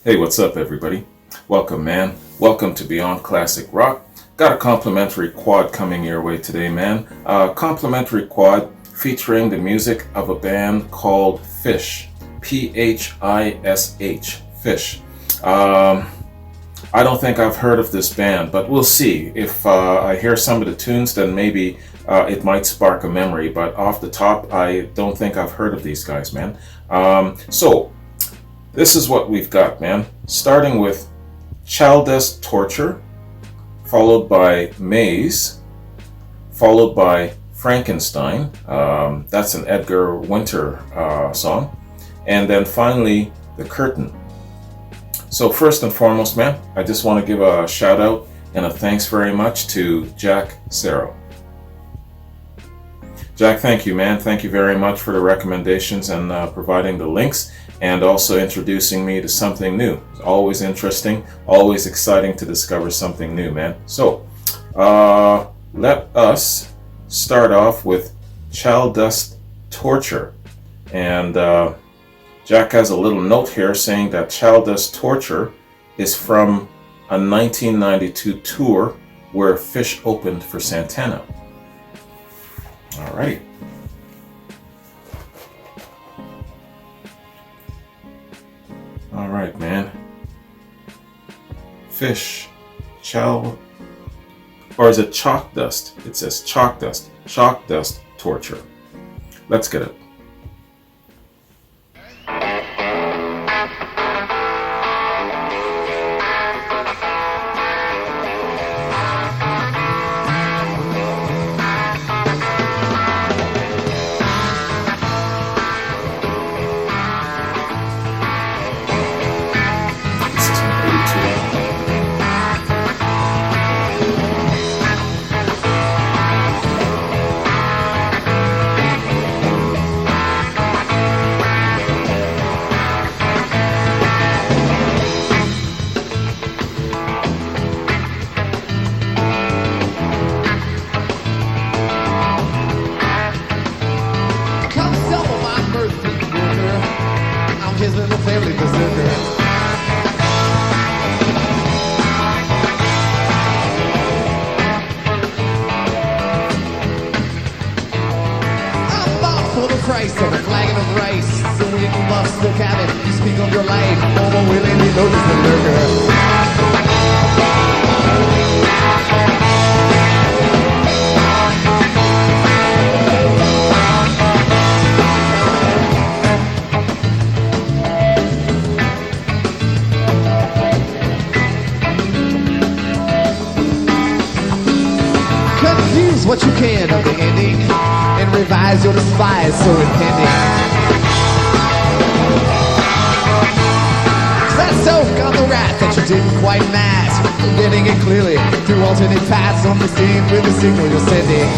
Hey, what's up, everybody? Welcome, man. Welcome to Beyond Classic Rock. Got a complimentary quad coming your way today, man. A complimentary quad featuring the music of a band called Phish. Phish. Phish. I don't think I've heard of this band, but we'll see. If I hear some of the tunes, then maybe it might spark a memory. But off the top, I don't think I've heard of these guys, man. So this is what we've got, man. Starting with Chaldess Torture, followed by Maze, followed by Frankenstein. That's an Edgar Winter song. And then finally, The Curtain. So first and foremost, man, I just want to give a shout out and a thanks very much to Jack Serro. Jack, thank you, man. Thank you very much for the recommendations and providing the links and also introducing me to something new. It's always interesting, always exciting to discover something new, man. So let us start off with Chaldess Torture. And Jack has a little note here saying that Chaldess Torture is from a 1992 tour where Phish opened for Santana. All right. All right, man. Phish, or is it Chalk Dust? It says Chalk Dust. Chalk Dust Torture. Let's get it. What you can of the ending and revise your despise so impending. That soak on the rat that you didn't quite match, getting it clearly through alternate paths on the scene with the signal you're sending.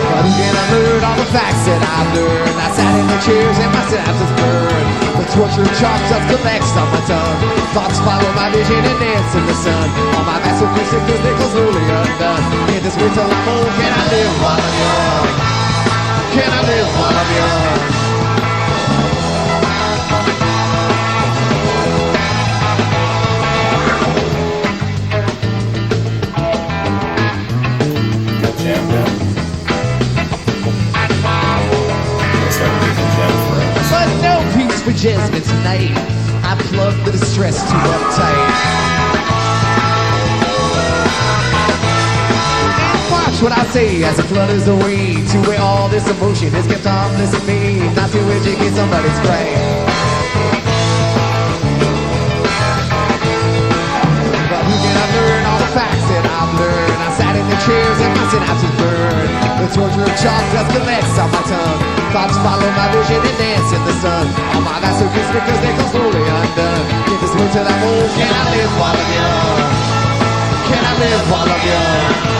But again I learned all the facts that I've learned. I sat in the chairs and my synapses burned. The torture chalk dust collects on my tongue. Thoughts follow my vision and dance in the sun. All my masochistic physicals slowly undone. In this winter I'm old, can I live while I'm young? Can I live while I'm young? Good jam, man. Looks like we can jam forever. But no peace for Jasmine tonight. I plugged the distress too uptight. And watch what I say as it flutters away to where all this emotion has kept harmless in me, not to educate somebody's brain. But who can I learn all the facts that I've learned? I sat in the chairs and my synapses burned. The torture of chalk dust collects on my tongue. Thoughts follow my vision and dance in the sun. All my masochistic because they come slowly undone. In this world till I'm old, can I live while I'm young? Can I live while I'm young?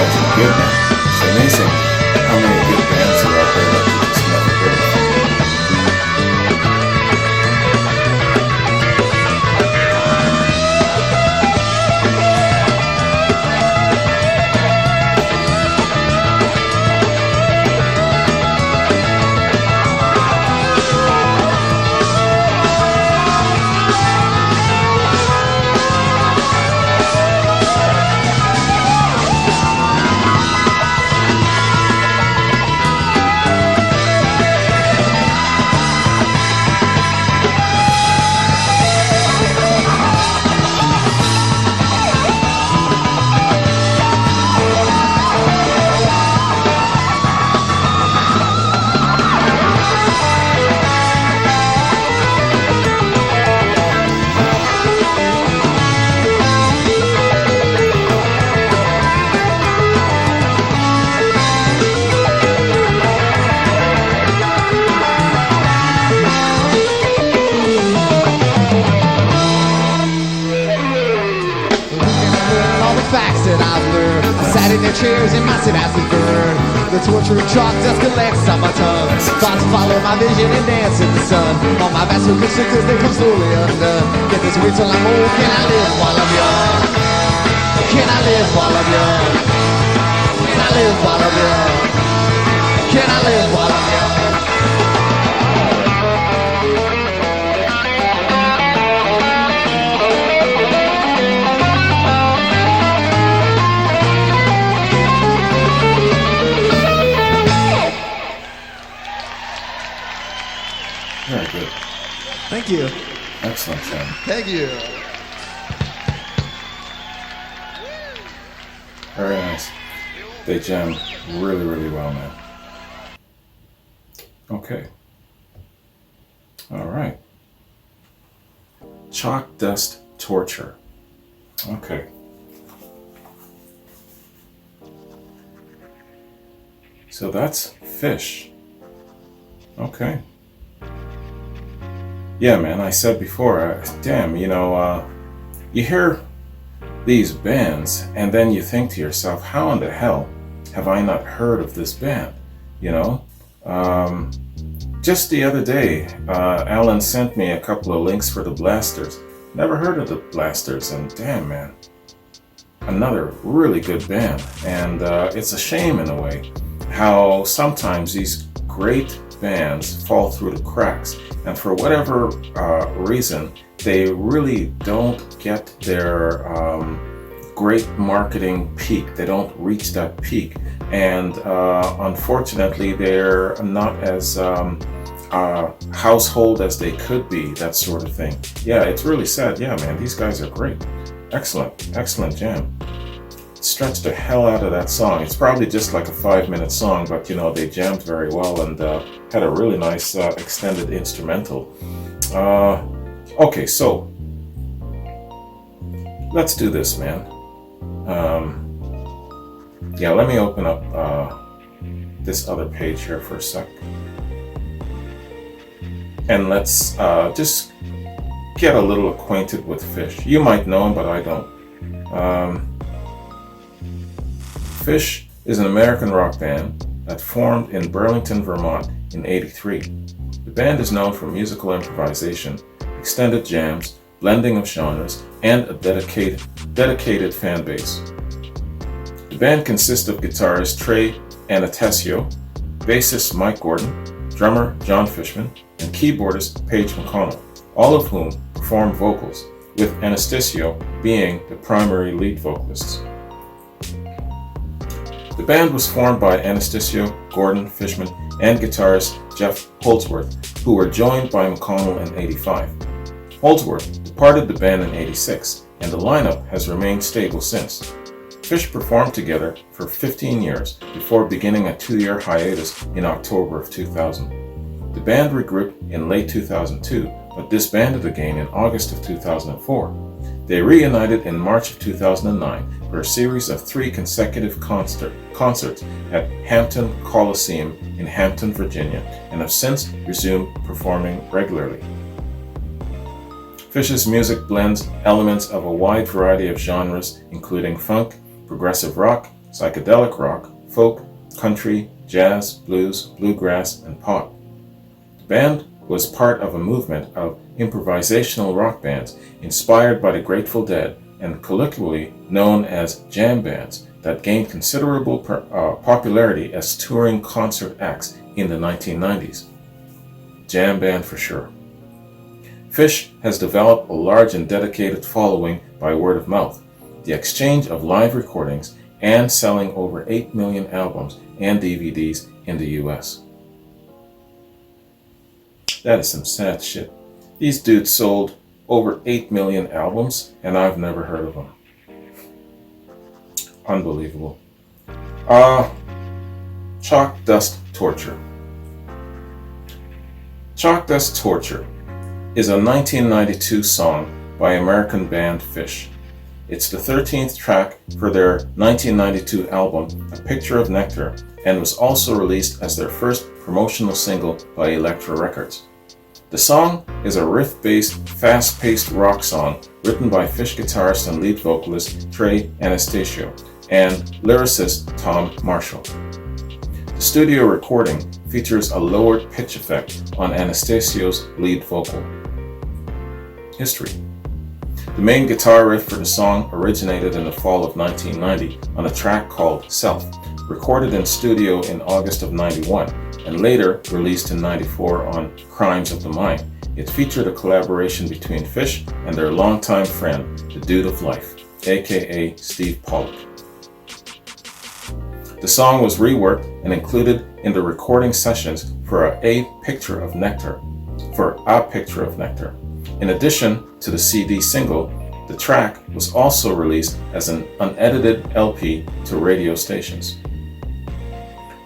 guys are good, man. It's amazing how many good bands are out there that you just never heard of. Facts that I've learned. I sat in their chairs and my synapses burned. The torturing chalk dust collects on my tongue. Thoughts follow my vision and dance in the sun. All my vascular constrictors, they come slowly undone. Get this wait till I'm old. Can I live while I'm young? Can I live while I'm young? Can I live while I'm young? Can I live while I'm young? Very good. Thank you. Excellent, Sam. Thank you. Very nice. They jam really, really well, man. Okay. All right. Chalk Dust Torture. Okay. So that's Fish. Okay. Yeah, man, I said before, damn, you hear these bands and then you think to yourself, how in the hell have I not heard of this band? Just the other day, Alan sent me a couple of links for the Blasters. Never heard of the Blasters, and damn, man, another really good band. And it's a shame in a way how sometimes these great bands fall through the cracks, and for whatever reason they really don't get their great marketing peak. They don't reach that peak, and unfortunately they're not as household as they could be, that sort of thing. Yeah, it's really sad. Yeah, man, these guys are great. Excellent jam. Stretched the hell out of that song. It's probably just like a 5-minute song, but they jammed very well and had a really nice extended instrumental. Okay, so let's do this, man. Yeah, let me open up this other page here for a sec, and let's just get a little acquainted with Fish. You might know him, but I don't. Fish is an American rock band that formed in Burlington, Vermont in '83. The band is known for musical improvisation, extended jams, blending of genres, and a dedicated fan base. The band consists of guitarist Trey Anastasio, bassist Mike Gordon, drummer John Fishman, and keyboardist Paige McConnell, all of whom perform vocals, with Anastasio being the primary lead vocalist. The band was formed by Anastasio, Gordon, Fishman, and guitarist Jeff Holdsworth, who were joined by McConnell in '85. Holdsworth departed the band in '86, and the lineup has remained stable since. Fish performed together for 15 years before beginning a 2-year hiatus in October of 2000. The band regrouped in late 2002, but disbanded again in August of 2004. They reunited in March of 2009 for a series of 3 consecutive concerts at Hampton Coliseum in Hampton, Virginia, and have since resumed performing regularly. Fish's music blends elements of a wide variety of genres, including funk, progressive rock, psychedelic rock, folk, country, jazz, blues, bluegrass, and pop. The band was part of a movement of improvisational rock bands inspired by the Grateful Dead and colloquially known as jam bands that gained considerable popularity as touring concert acts in the 1990s. Jam band for sure. Phish has developed a large and dedicated following by word of mouth, the exchange of live recordings, and selling over 8 million albums and DVDs in the US. That is some sad shit. These dudes sold over 8 million albums and I've never heard of them. Unbelievable. Chalk Dust Torture. Chalk Dust Torture is a 1992 song by American band Phish. It's the 13th track for their 1992 album, A Picture of Nectar, and was also released as their first promotional single by Elektra Records. The song is a riff-based, fast-paced rock song written by Phish guitarist and lead vocalist Trey Anastasio and lyricist Tom Marshall. The studio recording features a lowered pitch effect on Anastasio's lead vocal. History. The main guitar riff for the song originated in the fall of 1990 on a track called Self, recorded in studio in August of 91 and later released in 94 on Crimes of the Mind. It featured a collaboration between Phish and their longtime friend, the Dude of Life, aka Steve Pollock. The song was reworked and included in the recording sessions for A Picture of Nectar. In addition to the CD single, the track was also released as an unedited LP to radio stations.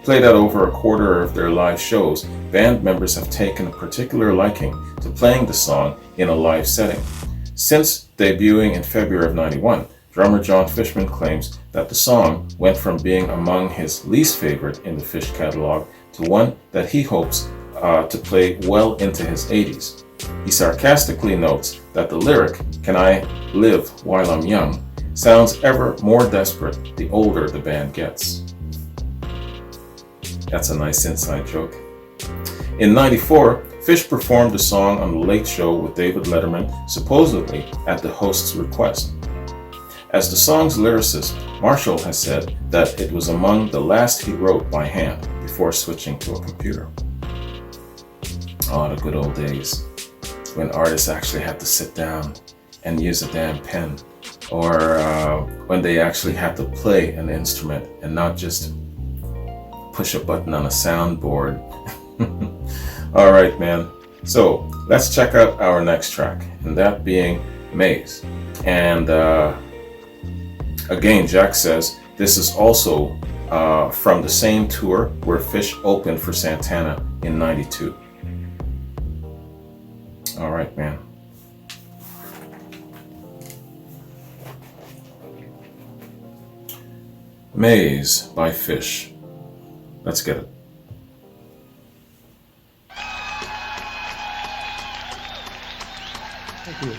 Played at over a quarter of their live shows, band members have taken a particular liking to playing the song in a live setting. Since debuting in February of 91, drummer John Fishman claims that the song went from being among his least favorite in the Phish catalog to one that he hopes to play well into his 80s. He sarcastically notes that the lyric, "Can I live while I'm young?" sounds ever more desperate the older the band gets. That's a nice inside joke. In '94, Phish performed the song on The Late Show with David Letterman, supposedly at the host's request. As the song's lyricist, Marshall has said that it was among the last he wrote by hand before switching to a computer. Oh, the good old days, when artists actually had to sit down and use a damn pen, or when they actually had to play an instrument and not just push a button on a soundboard. All right, man. So let's check out our next track, and that being Maze. And again, Jack says this is also from the same tour where Phish opened for Santana in '92. All right, man. Maze by Phish. Let's get it. Thank you.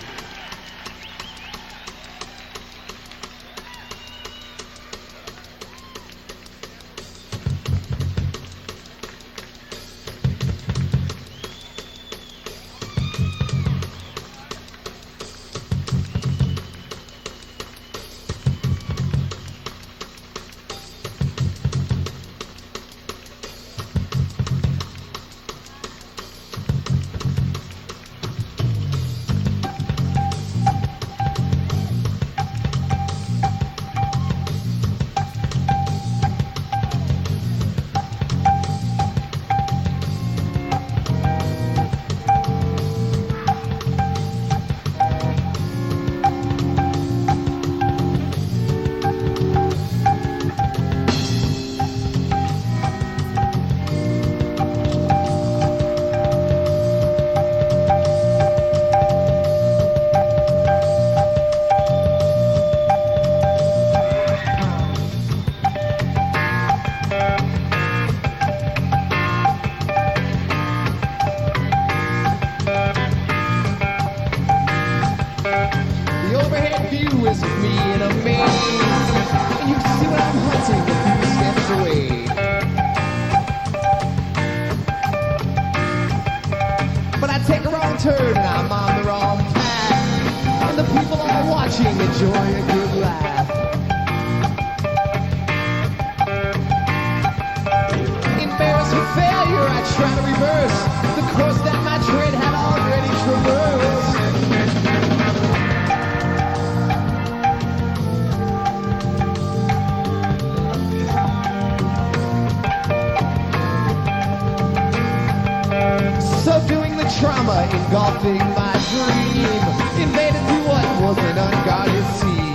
engulfing my dream, invaded through what was an unguarded sea.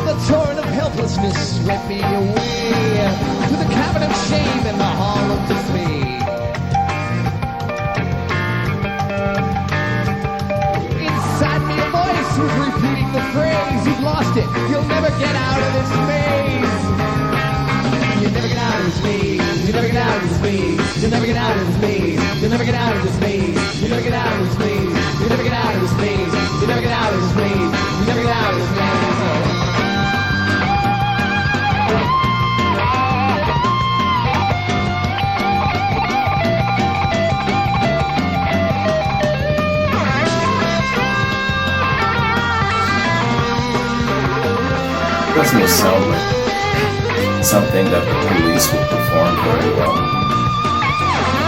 The torrent of helplessness swept me away to the cavern of shame and the hall of dismay. Inside me a voice was repeating the phrase, "You've lost it, you'll never get out of this maze. You'll never get out of this maze, you'll never get out of this maze, you'll never get out of this maze, you'll never get out of this maze, you'll never get out of this maze, you'll never get out of this maze, you'll never get out of this maze, you'll never get out of this maze." Doesn't sound like something that the police would perform very well.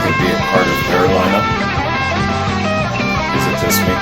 Could be a part of their lineup. Is it just me?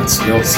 Skills.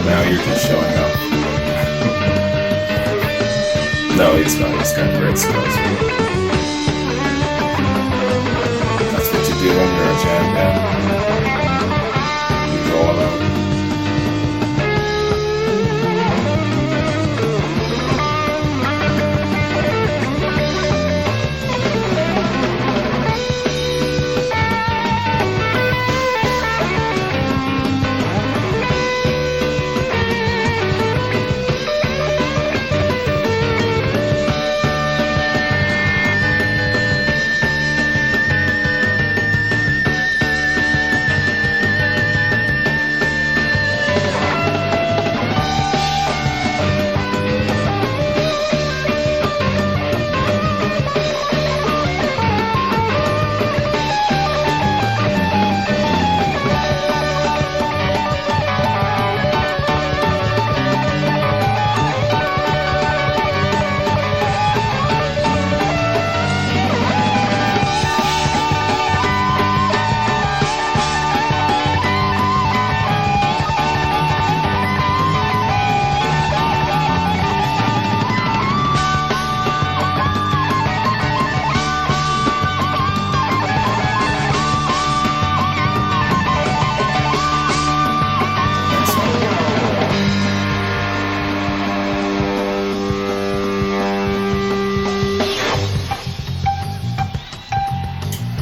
Now you're just showing up. No, he's not. He's got great skills. That's what you do when you're a jam band. You go all out.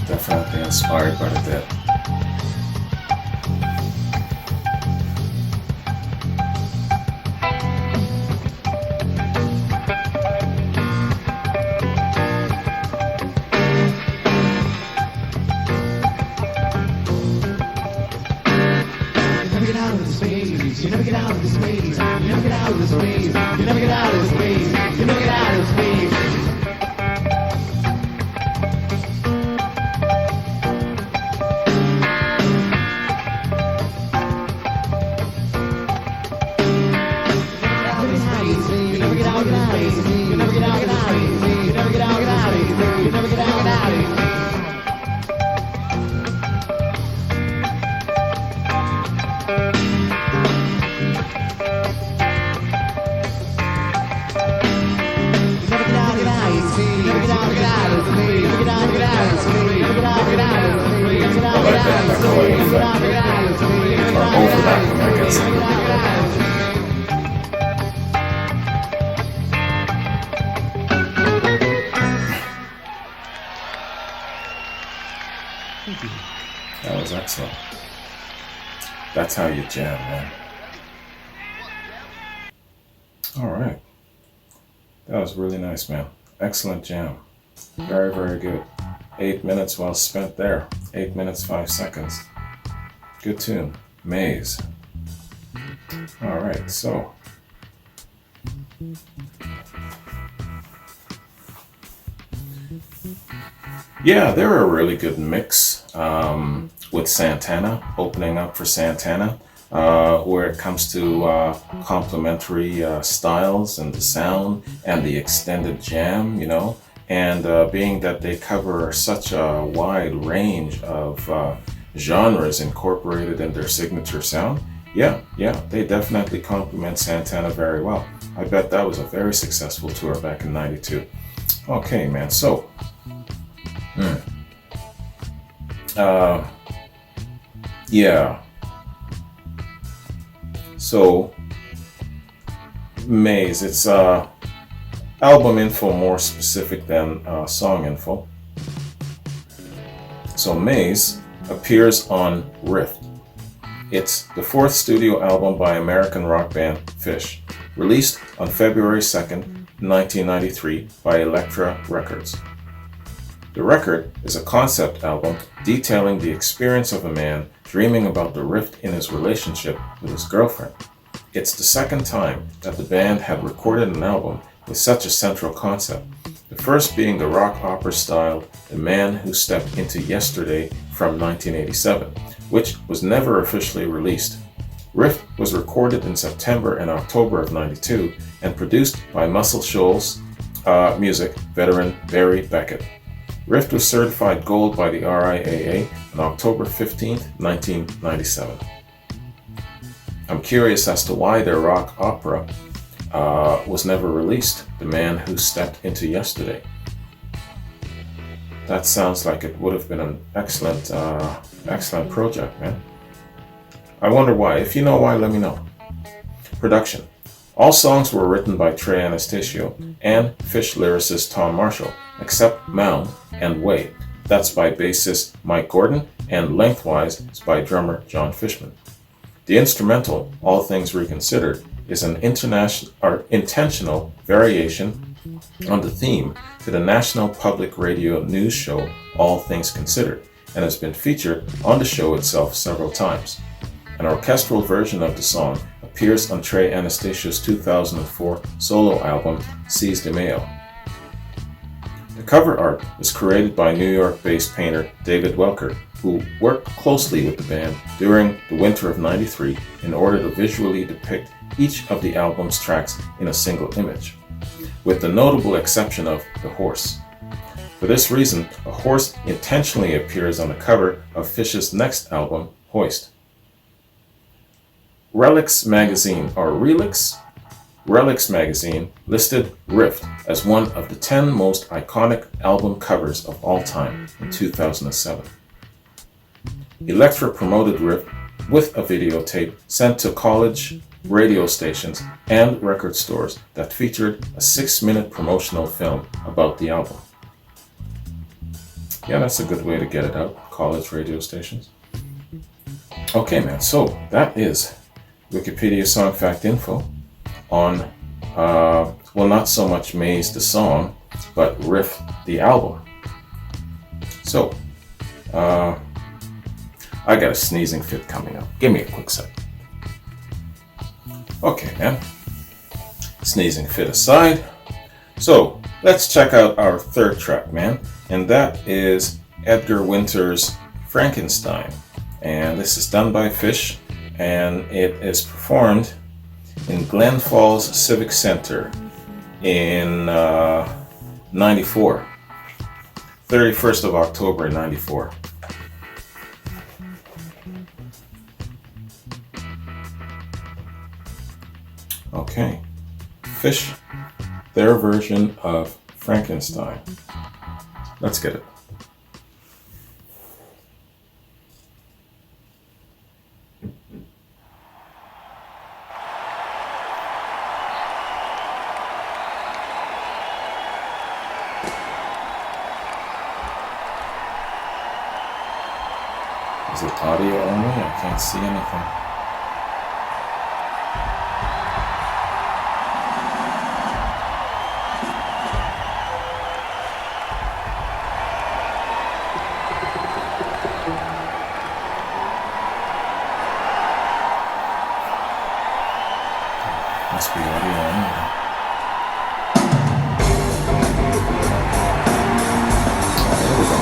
Definitely inspired by the bit. You never get out of me. You never get out of me. You never get out of me. Overlapping, I guess. That was excellent. That's how you jam, man. All right. That was really nice, man. Excellent jam. Very, very good. 8 minutes well spent there. 8 minutes, 5 seconds. Good tune. Maze. All right, so. Yeah, they're a really good mix with Santana, opening up for Santana, where it comes to complementary styles and the sound and the extended jam, you know, and being that they cover such a wide range of genres incorporated in their signature sound, yeah, they definitely complement Santana very well. I bet that was a very successful tour back in '92. Okay, man, so. Yeah. So, Maze, it's album info more specific than song info. So, Maze appears on Rift. It's the fourth studio album by American rock band Phish, released on February 2nd, 1993 by Elektra Records. The record is a concept album detailing the experience of a man dreaming about the rift in his relationship with his girlfriend. It's the second time that the band had recorded an album with such a central concept, the first being the rock opera styled The Man Who Stepped Into Yesterday from 1987, which was never officially released. Rift was recorded in September and October of '92 and produced by Muscle Shoals music veteran Barry Beckett. Rift was certified gold by the RIAA on October 15, 1997. I'm curious as to why their rock opera was never released, The Man Who Stepped Into Yesterday. That sounds like it would have been an excellent project, man. I wonder why. If you know why, let me know. Production. All songs were written by Trey Anastasio and Phish lyricist Tom Marshall, except Mound and Way. That's by bassist Mike Gordon, and Lengthwise is by drummer John Fishman. The instrumental, All Things Reconsidered, is an intentional variation on the theme to the National Public Radio news show All Things Considered, and has been featured on the show itself several times. An orchestral version of the song appears on Trey Anastasio's 2004 solo album, Seize the Mail. The cover art was created by New York-based painter David Welker, who worked closely with the band during the winter of '93 in order to visually depict each of the album's tracks in a single image, with the notable exception of the horse. For this reason, a horse intentionally appears on the cover of Phish's next album, Hoist. Relix Magazine listed Rift as one of the 10 most iconic album covers of all time in 2007. Elektra promoted Rift with a videotape sent to college radio stations and record stores that featured a 6-minute promotional film about the album. Yeah, that's a good way to get it out, college radio stations. Okay, man, so that is Wikipedia Song Fact Info on, well, not so much Maze the song, but Rift the album. So, I got a sneezing fit coming up. Give me a quick sec. Okay, man. Sneezing fit aside. So, let's check out our third track, man. And that is Edgar Winter's Frankenstein. And this is done by Phish, and it is performed in Glen Falls Civic Center in 94. 31st of October in 94. Okay. Fish, their version of Frankenstein. Let's get it. Is it audio only? I can't see anything. Must be audio only. Oh, there we go.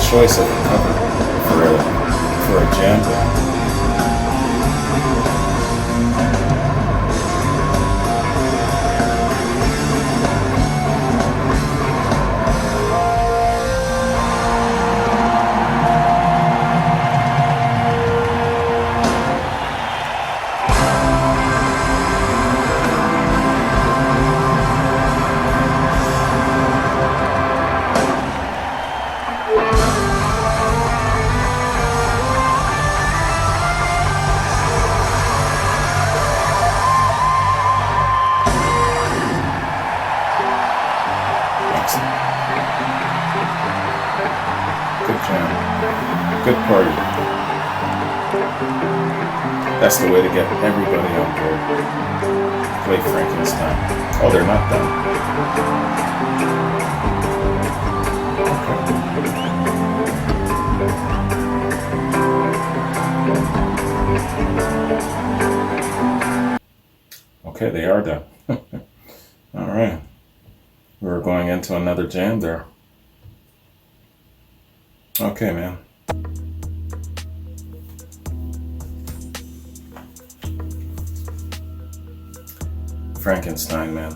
Choice of a cover for a jam band. Good party. That's the way to get everybody on board. Play Frankenstein. Oh, they're not done. Okay, they are done. All right. We're going into another jam there. Okay, man. Frankenstein, man.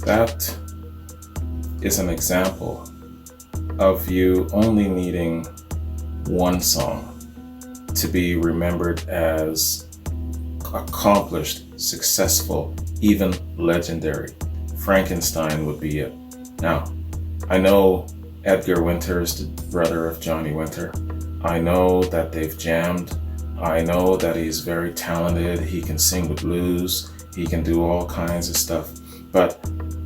That is an example of you only needing one song to be remembered as accomplished, successful, even legendary. Frankenstein would be it. Now, I know Edgar Winter is the brother of Johnny Winter. I know that they've jammed. I know that he's very talented. He can sing the blues. He can do all kinds of stuff. But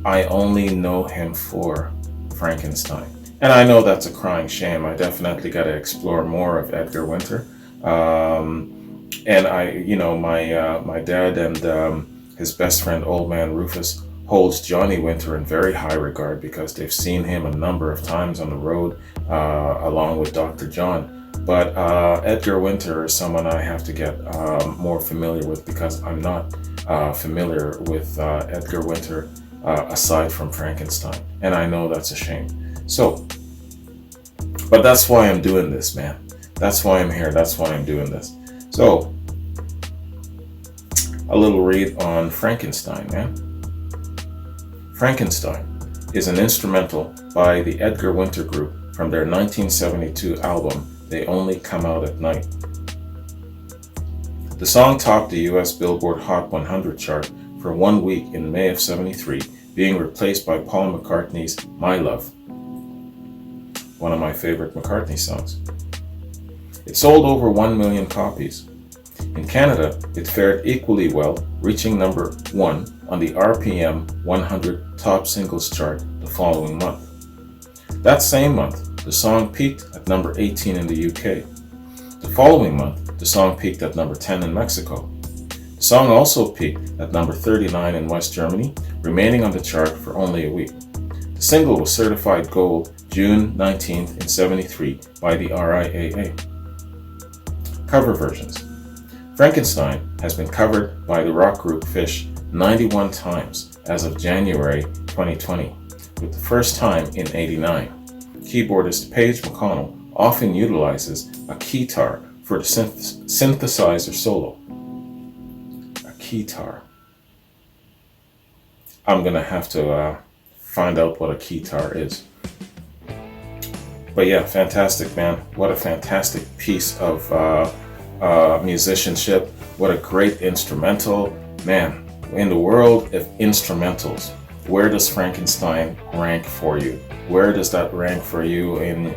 I only know him for Frankenstein. And I know that's a crying shame. I definitely got to explore more of Edgar Winter. And my dad and his best friend, Old Man Rufus, holds Johnny Winter in very high regard because they've seen him a number of times on the road, along with Dr. John. But Edgar Winter is someone I have to get more familiar with because I'm not familiar with Edgar Winter aside from Frankenstein. And I know that's a shame. So, but that's why I'm doing this, man. That's why I'm here. That's why I'm doing this. So, a little read on Frankenstein, man. Frankenstein is an instrumental by the Edgar Winter Group from their 1972 album, They Only Come Out at Night. The song topped the US Billboard Hot 100 chart for 1 week in May of '73, being replaced by Paul McCartney's My Love, one of my favorite McCartney songs. It sold over 1 million copies. In Canada, it fared equally well, reaching number 1 on the RPM 100 Top Singles chart the following month. That same month, the song peaked at number 18 in the UK. The following month, the song peaked at number 10 in Mexico. The song also peaked at number 39 in West Germany, remaining on the chart for only a week. The single was certified gold June 19th in '73 by the RIAA. Cover versions. Frankenstein has been covered by the rock group Phish 91 times as of January 2020, with the first time in '89. Keyboardist Paige McConnell often utilizes a keytar for the synthesizer solo. A keytar. I'm gonna have to find out what a keytar is. But yeah, fantastic, man. What a fantastic piece of musicianship. What a great instrumental. Man, in the world of instrumentals, where does Frankenstein rank for you? Where does that rank for you in,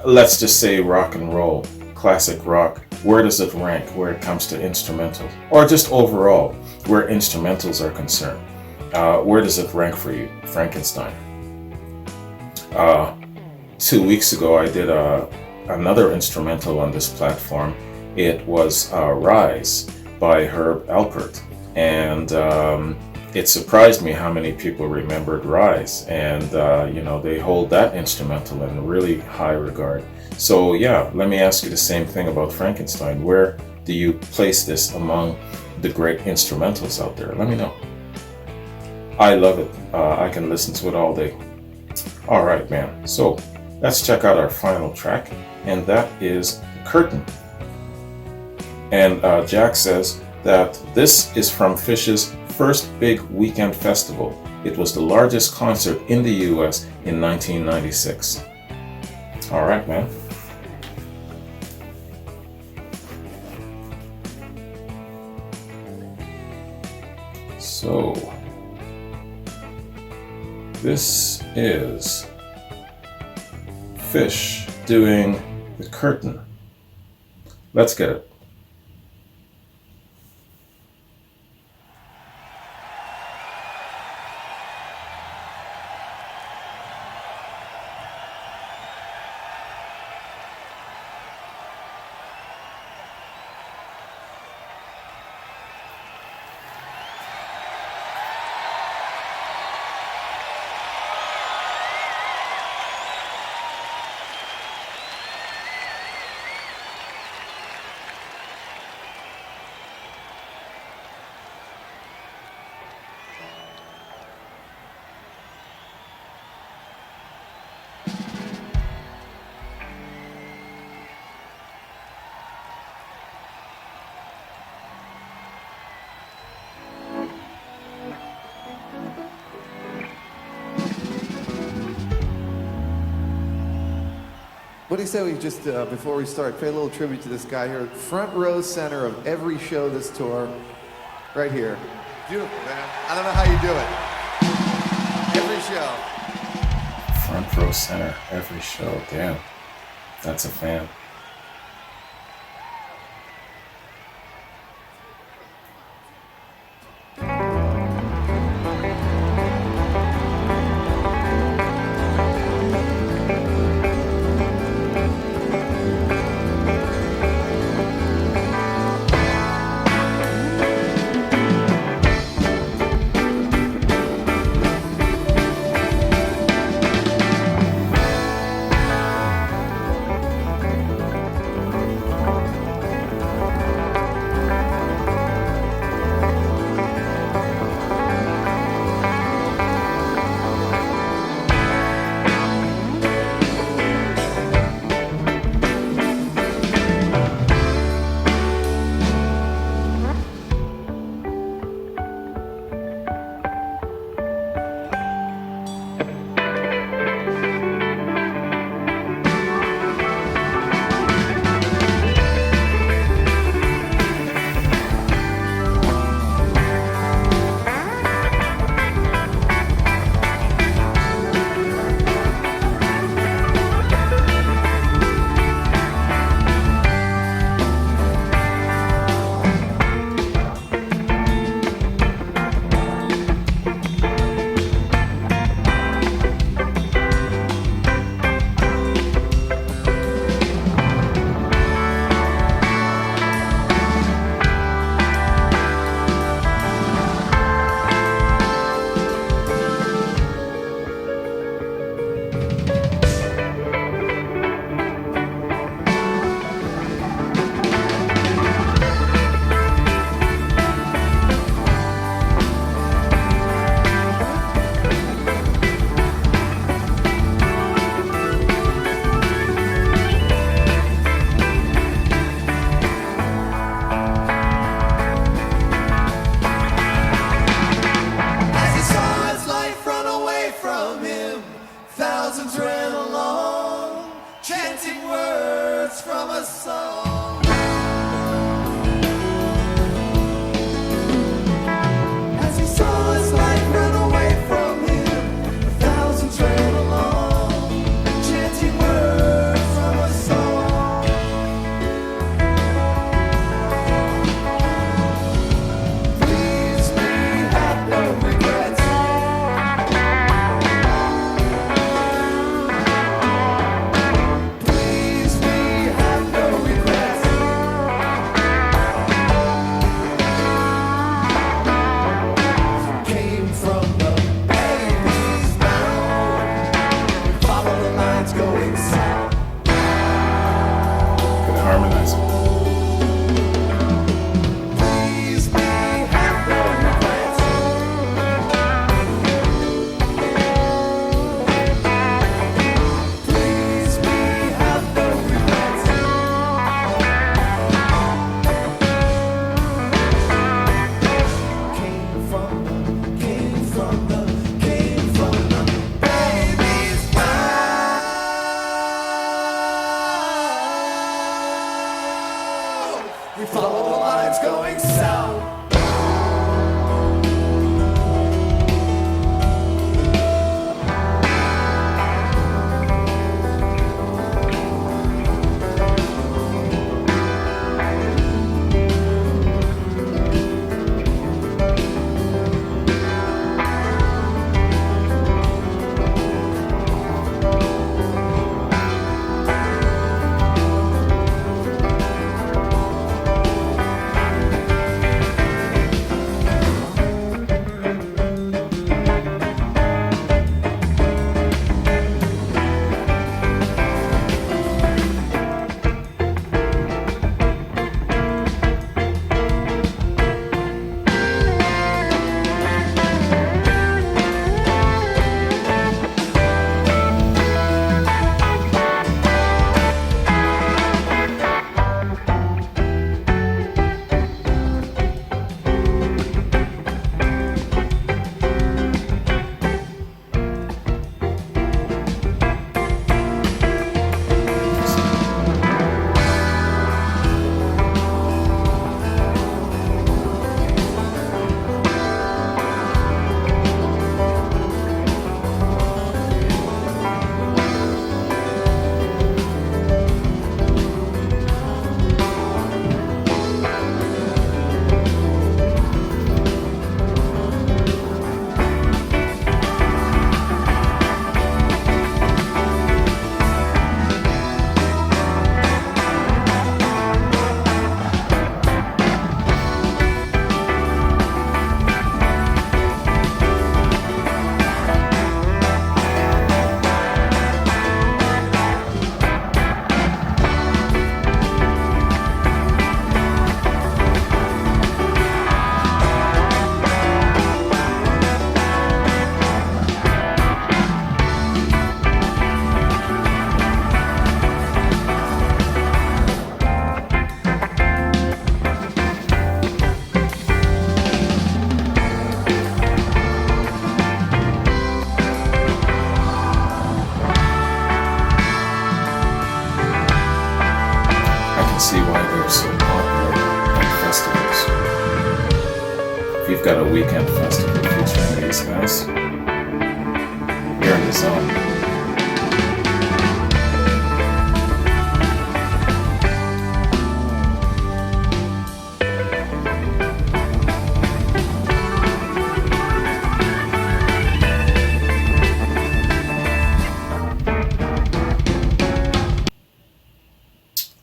let's just say rock and roll, classic rock? Where does it rank where it comes to instrumentals? Or just overall, where instrumentals are concerned? Where does it rank for you, Frankenstein? 2 weeks ago, I did another instrumental on this platform. It was Rise by Herb Alpert. And it surprised me how many people remembered Rise. And, they hold that instrumental in really high regard. So, yeah, let me ask you the same thing about Frankenstein. Where do you place this among the great instrumentals out there? Let me know. I love it. I can listen to it all day. All right, man. So, let's check out our final track, and that is The Curtain. And Jack says that this is from Phish's first big weekend festival. It was the largest concert in the US in 1996. All right, man. So, this is Phish doing The Curtain. Let's get it. What do you say we just, before we start, pay a little tribute to this guy here, front row center of every show this tour, right here. Beautiful, man. I don't know how you do it. Every show. Front row center, every show. Damn, that's a fan. Please, we have no regrets. see why they're so popular at festivals. If you've got a weekend festival featuring these guys, you're in the zone.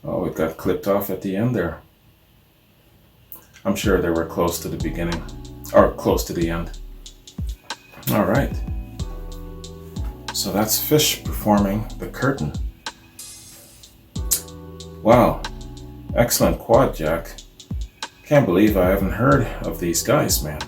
Oh, it got clipped off at the end there. I'm sure they were close to the beginning, or close to the end. All right. So that's Fish performing The Curtain. Wow. Excellent quad, Jack. Can't believe I haven't heard of these guys, man.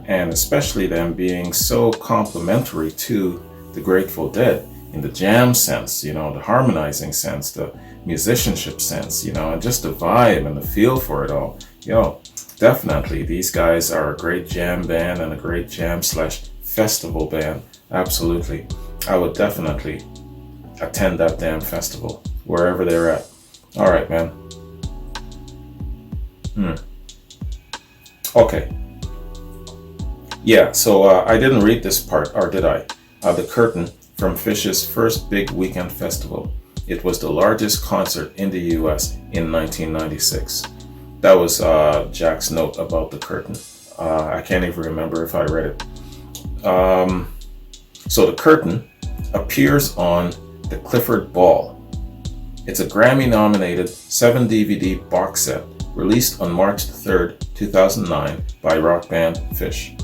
And especially them being so complementary to the Grateful Dead in the jam sense, you know, the harmonizing sense, the musicianship sense, you know, and just the vibe and the feel for it all. Yo, definitely these guys are a great jam band and a great jam/festival band. Absolutely. I would definitely attend that damn festival, wherever they're at. All right, man. Okay. Yeah, so I didn't read this part, or did I? The Curtain from Fish's first big weekend festival. It was the largest concert in the US in 1996. That was Jack's note about The Curtain. I can't even remember if I read it. So The Curtain appears on The Clifford Ball. It's a Grammy-nominated 7 DVD box set released on March 3rd, 2009 by rock band Fish.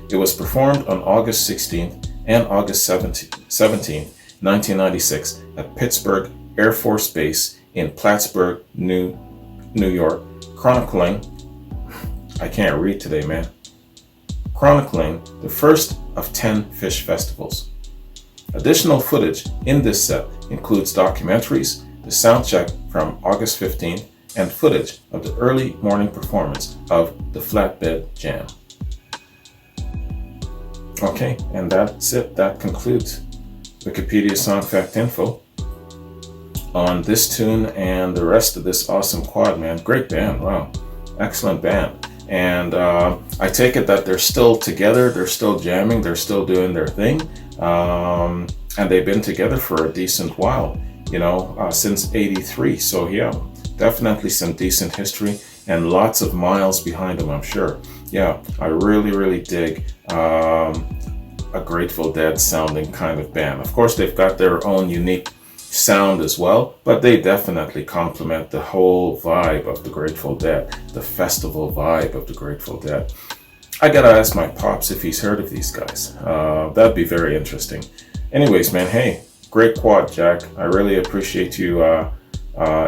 It was performed on August 16th and August 17th, 1996 at Pittsburgh Air Force Base in Plattsburgh, New York, chronicling the first of 10 Fish festivals. Additional footage in this set includes documentaries, the sound check from August 15th, and footage of the early morning performance of the Flatbed Jam. Okay, and that's it. That concludes Wikipedia Song Fact Info on this tune and the rest of this awesome quad, man. Great band, wow. Excellent band. And I take it that they're still together, they're still jamming, they're still doing their thing. And they've been together for a decent while, you know, since '83. So yeah, definitely some decent history and lots of miles behind them, I'm sure. Yeah, I really dig a Grateful Dead sounding kind of band. Of course, they've got their own unique sound as well, but they definitely complement the whole vibe of the Grateful Dead, the festival vibe of the Grateful Dead. I gotta ask my pops if he's heard of these guys. That'd be very interesting. Anyways, man, hey, great quad, Jack. I really appreciate you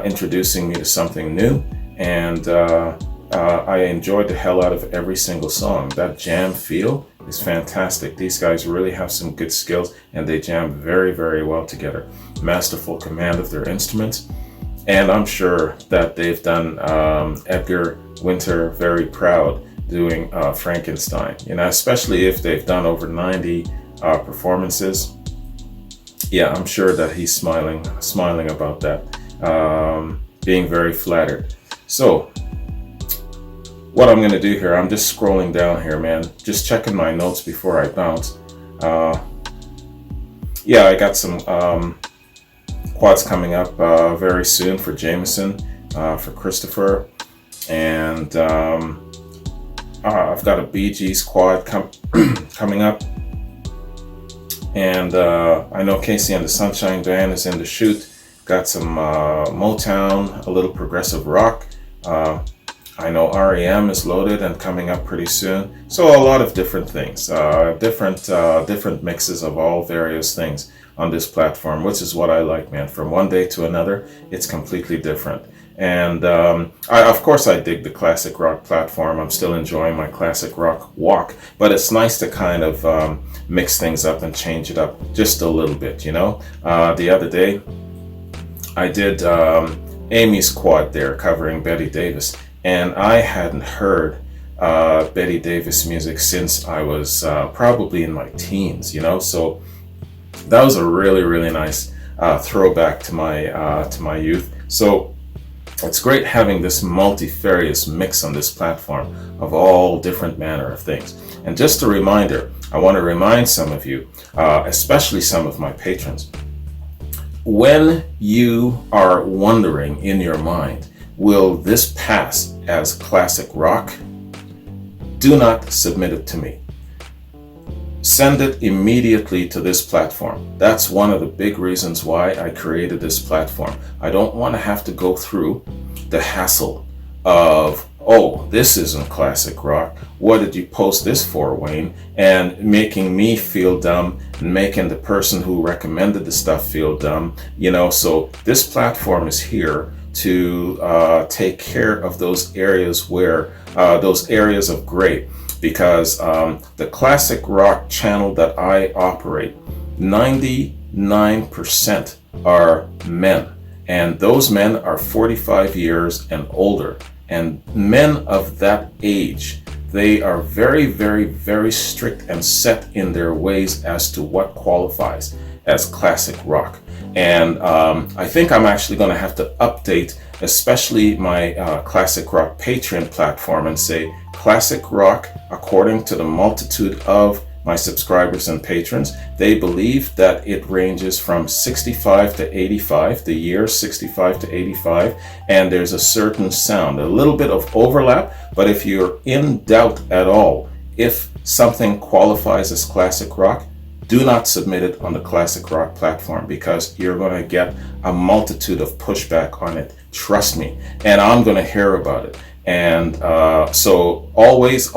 introducing me to something new, and I enjoyed the hell out of every single song. That jam feel is fantastic. These guys really have some good skills, and they jam very well together. Masterful command of their instruments, and I'm sure that they've done Edgar Winter very proud doing Frankenstein, you know, especially if they've done over 90 performances. Yeah, I'm sure that he's smiling about that, being very flattered. So what I'm gonna do here, I'm just scrolling down here, man, just checking my notes before I bounce. Yeah, I got some quads coming up very soon for Jameson, for Christopher, and I've got a Bee Gees quad coming up, and I know Casey and the Sunshine Band is in the shoot. Got some Motown, a little progressive rock. I know REM is loaded and coming up pretty soon. So a lot of different things, different mixes of all various things on this platform, which is what I like, man. From one day to another, it's completely different. And of course I dig the classic rock platform. I'm still enjoying my classic rock walk, but it's nice to kind of mix things up and change it up just a little bit, you know. The other day I did Amy's quad there covering Betty Davis, and I hadn't heard Betty Davis music since I was probably in my teens, you know. So that was a really nice throwback to my youth. So It's great having this multifarious mix on this platform of all different manner of things. And just a reminder, I want to remind some of you, especially some of my patrons, when you are wondering in your mind, will this pass as classic rock? Do not submit it to me. Send it immediately to this platform. That's one of the big reasons why I created this platform. I don't want to have to go through the hassle of, oh, this isn't classic rock. What did you post this for, Wayne? And making me feel dumb and making the person who recommended the stuff feel dumb. So this platform is here to take care of those areas where, those areas of gray. Because the classic rock channel that I operate, 99% are men. And those men are 45 years and older. And men of that age, they are very, very, very strict and set in their ways as to what qualifies as classic rock. And I think I'm actually going to have to update, especially my Classic Rock Patreon platform, and say classic rock, according to the multitude of my subscribers and patrons, they believe that it ranges from 65 to 85, the year 65 to 85, and there's a certain sound, a little bit of overlap, but if you're in doubt at all, if something qualifies as classic rock, do not submit it on the Classic Rock platform, because you're going to get a multitude of pushback on it. Trust me. And I'm going to hear about it. And so always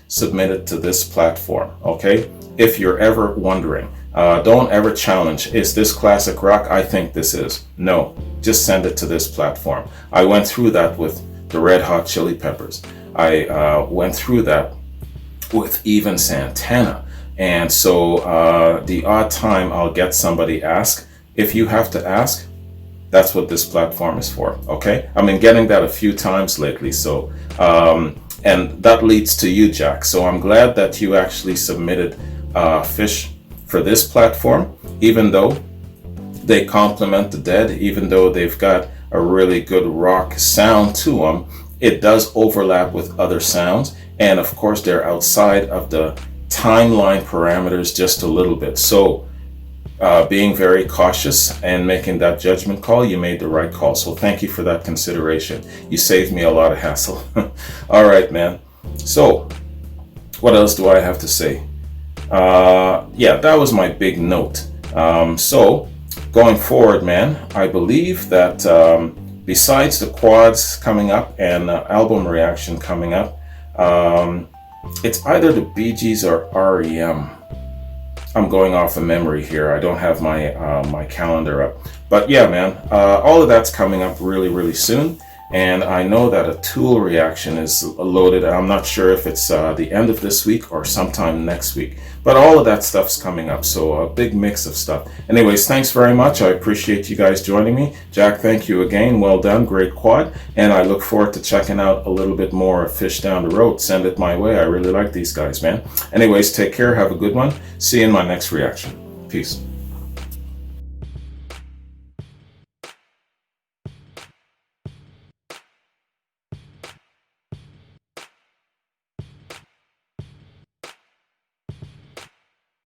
submit it to this platform. Okay. If you're ever wondering, don't ever challenge, is this classic rock? I think this is. No, just send it to this platform. I went through that with the Red Hot Chili Peppers. I went through that with even Santana. And so the odd time I'll get somebody ask, if you have to ask, that's what this platform is for. Okay, I've been getting that a few times lately. So and that leads to you, Jack. So I'm glad that you actually submitted Fish for this platform, even though they complement the Dead, even though they've got a really good rock sound to them. It does overlap with other sounds, and of course they're outside of the timeline parameters just a little bit. So being very cautious and making that judgment call, you made the right call. So thank you for that consideration. You saved me a lot of hassle. All right, man. So what else do I have to say? Yeah, that was my big note. So going forward, man, I believe that besides the quads coming up and album reaction coming up, it's either the Bee Gees or REM. I'm going off of memory here. I don't have my my calendar up. But yeah, man, all of that's coming up really, really soon. And I know that a Tool reaction is loaded. I'm not sure if it's the end of this week or sometime next week. But all of that stuff's coming up. So a big mix of stuff. Anyways, thanks very much. I appreciate you guys joining me. Jack, thank you again. Well done. Great quad. And I look forward to checking out a little bit more of Fish down the road. Send it my way. I really like these guys, man. Anyways, take care. Have a good one. See you in my next reaction. Peace.